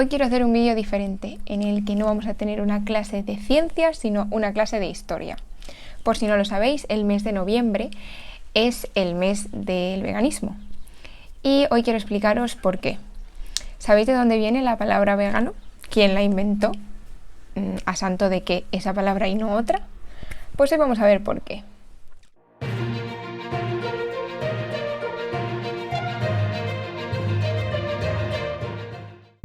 Hoy quiero hacer un vídeo diferente, en el que no vamos a tener una clase de ciencias, sino una clase de historia. Por si no lo sabéis, el mes de noviembre es el mes del veganismo. Y hoy quiero explicaros por qué. ¿Sabéis de dónde viene la palabra vegano? ¿Quién la inventó? ¿A santo de que esa palabra y no otra? Pues hoy vamos a ver por qué.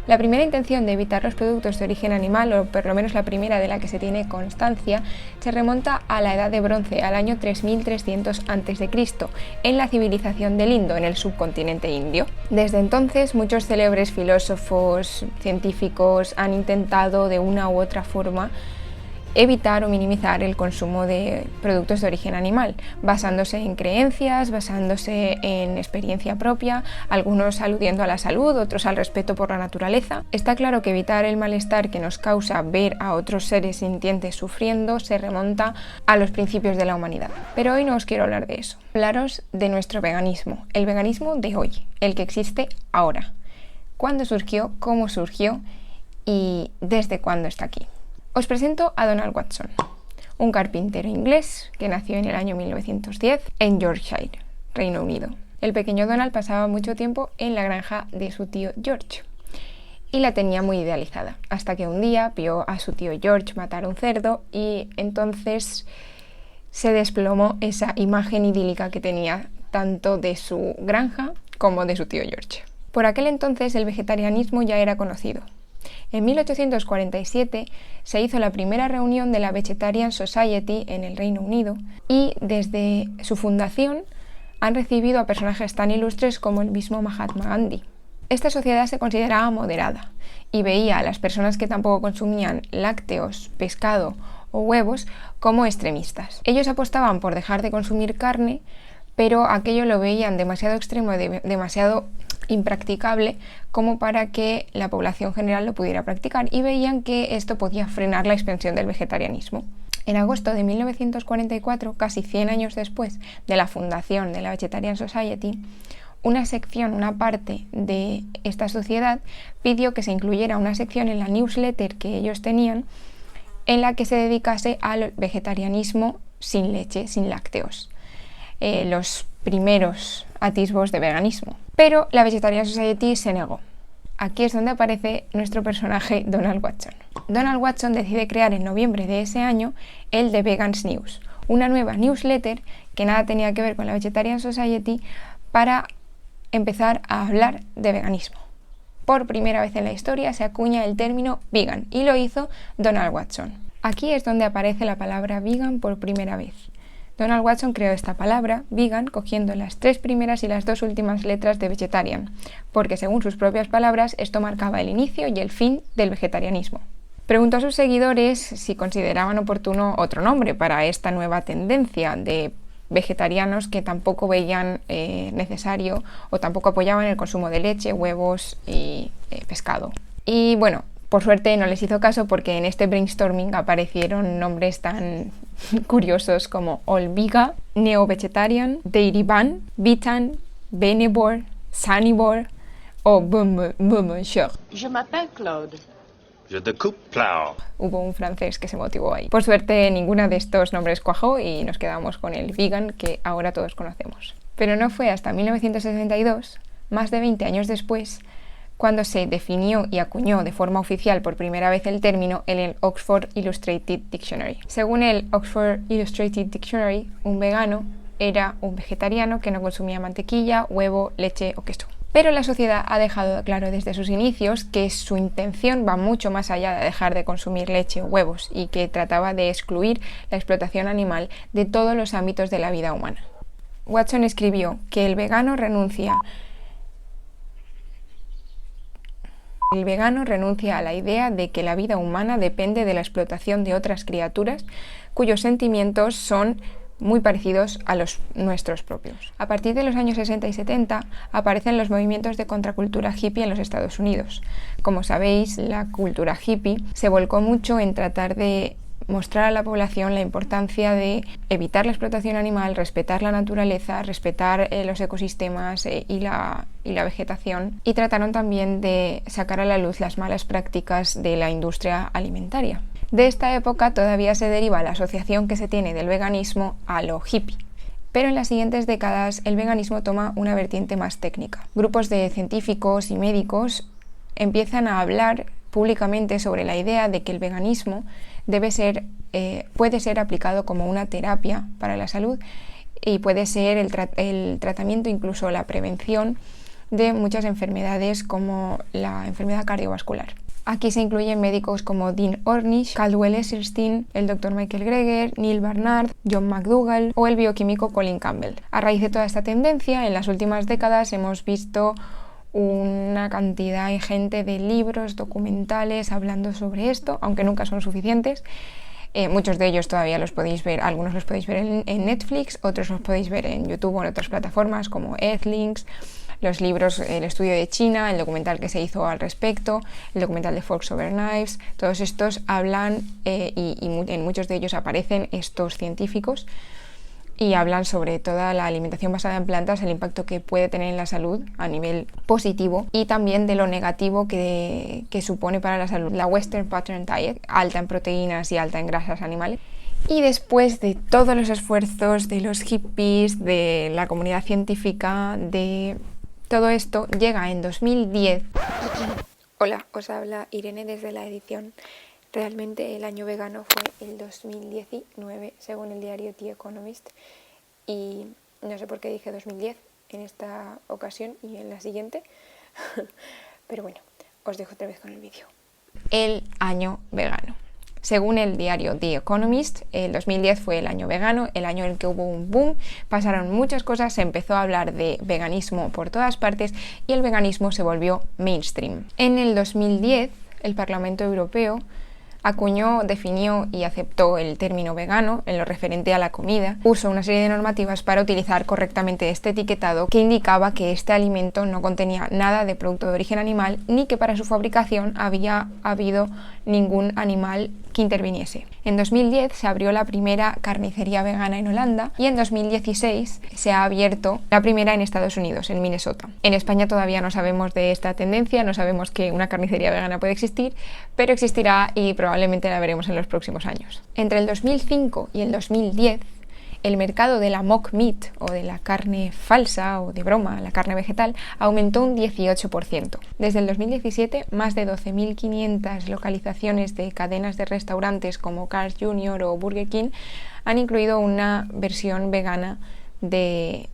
La primera intención de evitar los productos de origen animal, o por lo menos la primera de la que se tiene constancia, se remonta a la Edad de Bronce, al año 3300 a.C., en la civilización del Indo, en el subcontinente indio. Desde entonces, muchos célebres filósofos, científicos han intentado de una u otra forma evitar o minimizar el consumo de productos de origen animal, basándose en creencias, basándose en experiencia propia, algunos aludiendo a la salud, otros al respeto por la naturaleza. Está claro que evitar el malestar que nos causa ver a otros seres sintientes sufriendo se remonta a los principios de la humanidad. Pero hoy no os quiero hablar de eso. Hablaros de nuestro veganismo, el veganismo de hoy, el que existe ahora. ¿Cuándo surgió? ¿Cómo surgió? ¿Y desde cuándo está aquí? Os presento a Donald Watson, un carpintero inglés que nació en el año 1910 en Yorkshire, Reino Unido. El pequeño Donald pasaba mucho tiempo en la granja de su tío George y la tenía muy idealizada, hasta que un día vio a su tío George matar un cerdo y entonces se desplomó esa imagen idílica que tenía tanto de su granja como de su tío George. Por aquel entonces el vegetarianismo ya era conocido. En 1847 se hizo la primera reunión de la Vegetarian Society en el Reino Unido y desde su fundación han recibido a personajes tan ilustres como el mismo Mahatma Gandhi. Esta sociedad se consideraba moderada y veía a las personas que tampoco consumían lácteos, pescado o huevos como extremistas. Ellos apostaban por dejar de consumir carne, pero aquello lo veían demasiado extremo, demasiado impracticable como para que la población general lo pudiera practicar, y veían que esto podía frenar la expansión del vegetarianismo. En agosto de 1944, casi 100 años después de la fundación de la Vegetarian Society, una sección, una parte de esta sociedad pidió que se incluyera una sección en la newsletter que ellos tenían en la que se dedicase al vegetarianismo sin leche, sin lácteos. Los primeros atisbos de veganismo. Pero la Vegetarian Society se negó. Aquí es donde aparece nuestro personaje Donald Watson. Donald Watson decide crear en noviembre de ese año el The Vegans News, una nueva newsletter que nada tenía que ver con la Vegetarian Society, para empezar a hablar de veganismo. Por primera vez en la historia se acuña el término vegan y lo hizo Donald Watson. Aquí es donde aparece la palabra vegan por primera vez. Donald Watson creó esta palabra, vegan, cogiendo las 3 primeras y las 2 últimas letras de vegetarian, porque según sus propias palabras esto marcaba el inicio y el fin del vegetarianismo. Preguntó a sus seguidores si consideraban oportuno otro nombre para esta nueva tendencia de vegetarianos que tampoco veían necesario o tampoco apoyaban el consumo de leche, huevos y pescado. Y bueno, por suerte no les hizo caso, porque en este brainstorming aparecieron nombres tan curiosos como All Vega, Neo Vegetarian, Dairy Ban, Vegan, Benevore, Sunnyvore o Bonjour. Je m'appelle Claude. Je te coupe plow. Hubo un francés que se motivó ahí. Por suerte ninguna de estos nombres cuajó y nos quedamos con el vegan que ahora todos conocemos. Pero no fue hasta 1962, más de 20 años después, cuando se definió y acuñó de forma oficial por primera vez el término en el Oxford Illustrated Dictionary. Según el Oxford Illustrated Dictionary, un vegano era un vegetariano que no consumía mantequilla, huevo, leche o queso. Pero la sociedad ha dejado claro desde sus inicios que su intención va mucho más allá de dejar de consumir leche o huevos, y que trataba de excluir la explotación animal de todos los ámbitos de la vida humana. Watson escribió que el vegano renuncia a la idea de que la vida humana depende de la explotación de otras criaturas cuyos sentimientos son muy parecidos a los nuestros propios. A partir de los años 60 y 70 aparecen los movimientos de contracultura hippie en los Estados Unidos. Como sabéis, la cultura hippie se volcó mucho en tratar de mostrar a la población la importancia de evitar la explotación animal, respetar la naturaleza, respetar los ecosistemas y la vegetación, y trataron también de sacar a la luz las malas prácticas de la industria alimentaria. De esta época todavía se deriva la asociación que se tiene del veganismo a lo hippie. Pero en las siguientes décadas el veganismo toma una vertiente más técnica. Grupos de científicos y médicos empiezan a hablar públicamente sobre la idea de que el veganismo puede ser aplicado como una terapia para la salud y puede ser el tratamiento, incluso la prevención de muchas enfermedades como la enfermedad cardiovascular. Aquí se incluyen médicos como Dean Ornish, Caldwell Esselstyn, el Dr. Michael Greger, Neil Barnard, John McDougall o el bioquímico Colin Campbell. A raíz de toda esta tendencia, en las últimas décadas hemos visto una cantidad ingente de libros, documentales hablando sobre esto, aunque nunca son suficientes. Muchos de ellos todavía los podéis ver, algunos los podéis ver en Netflix, otros los podéis ver en YouTube o en otras plataformas como Earthlings, los libros, el estudio de China, el documental que se hizo al respecto, el documental de Forks Over Knives. Todos estos hablan y en muchos de ellos aparecen estos científicos y hablan sobre toda la alimentación basada en plantas, el impacto que puede tener en la salud a nivel positivo y también de lo negativo que supone para la salud la Western Pattern Diet, alta en proteínas y alta en grasas animales. Y después de todos los esfuerzos de los hippies, de la comunidad científica, de todo esto, llega en 2010. Hola, os habla Irene desde la edición. Realmente el año vegano fue el 2019, según el diario The Economist, y no sé por qué dije 2010 en esta ocasión y en la siguiente, pero bueno, os dejo otra vez con el vídeo. El año vegano. Según el diario The Economist, el 2010 fue el año vegano, el año en el que hubo un boom, pasaron muchas cosas, se empezó a hablar de veganismo por todas partes y el veganismo se volvió mainstream. En el 2010, el Parlamento Europeo acuñó, definió y aceptó el término vegano en lo referente a la comida. Puso una serie de normativas para utilizar correctamente este etiquetado que indicaba que este alimento no contenía nada de producto de origen animal ni que para su fabricación había habido ningún animal que interviniese. En 2010 se abrió la primera carnicería vegana en Holanda y en 2016 se ha abierto la primera en Estados Unidos, en Minnesota. En España todavía no sabemos de esta tendencia, no sabemos que una carnicería vegana puede existir, pero existirá y probablemente la veremos en los próximos años. Entre el 2005 y el 2010, el mercado de la mock meat o de la carne falsa o de broma, la carne vegetal, aumentó un 18%. Desde el 2017, más de 12.500 localizaciones de cadenas de restaurantes como Carl's Jr. o Burger King han incluido una versión vegana de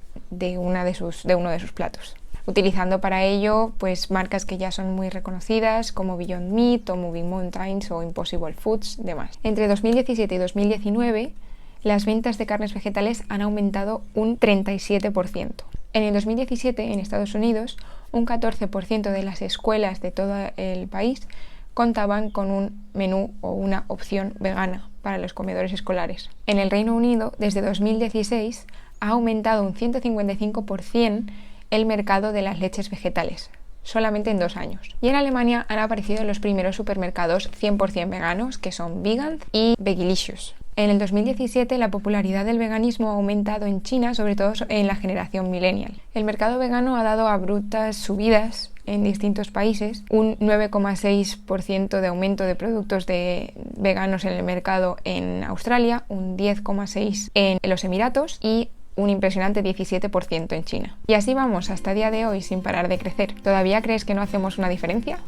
uno de sus platos, utilizando para ello pues marcas que ya son muy reconocidas como Beyond Meat o Moving Mountains o Impossible Foods, demás. Entre 2017 y 2019, las ventas de carnes vegetales han aumentado un 37%. En el 2017, en Estados Unidos, un 14% de las escuelas de todo el país contaban con un menú o una opción vegana para los comedores escolares. En el Reino Unido, desde 2016, ha aumentado un 155% el mercado de las leches vegetales, solamente en 2 años. Y en Alemania han aparecido los primeros supermercados 100% veganos, que son Vegans y Vegilicious. En el 2017 la popularidad del veganismo ha aumentado en China, sobre todo en la generación millennial. El mercado vegano ha dado abruptas subidas en distintos países, un 9,6% de aumento de productos veganos en el mercado en Australia, un 10,6% en los Emiratos y un impresionante 17% en China. Y así vamos hasta el día de hoy sin parar de crecer. ¿Todavía crees que no hacemos una diferencia?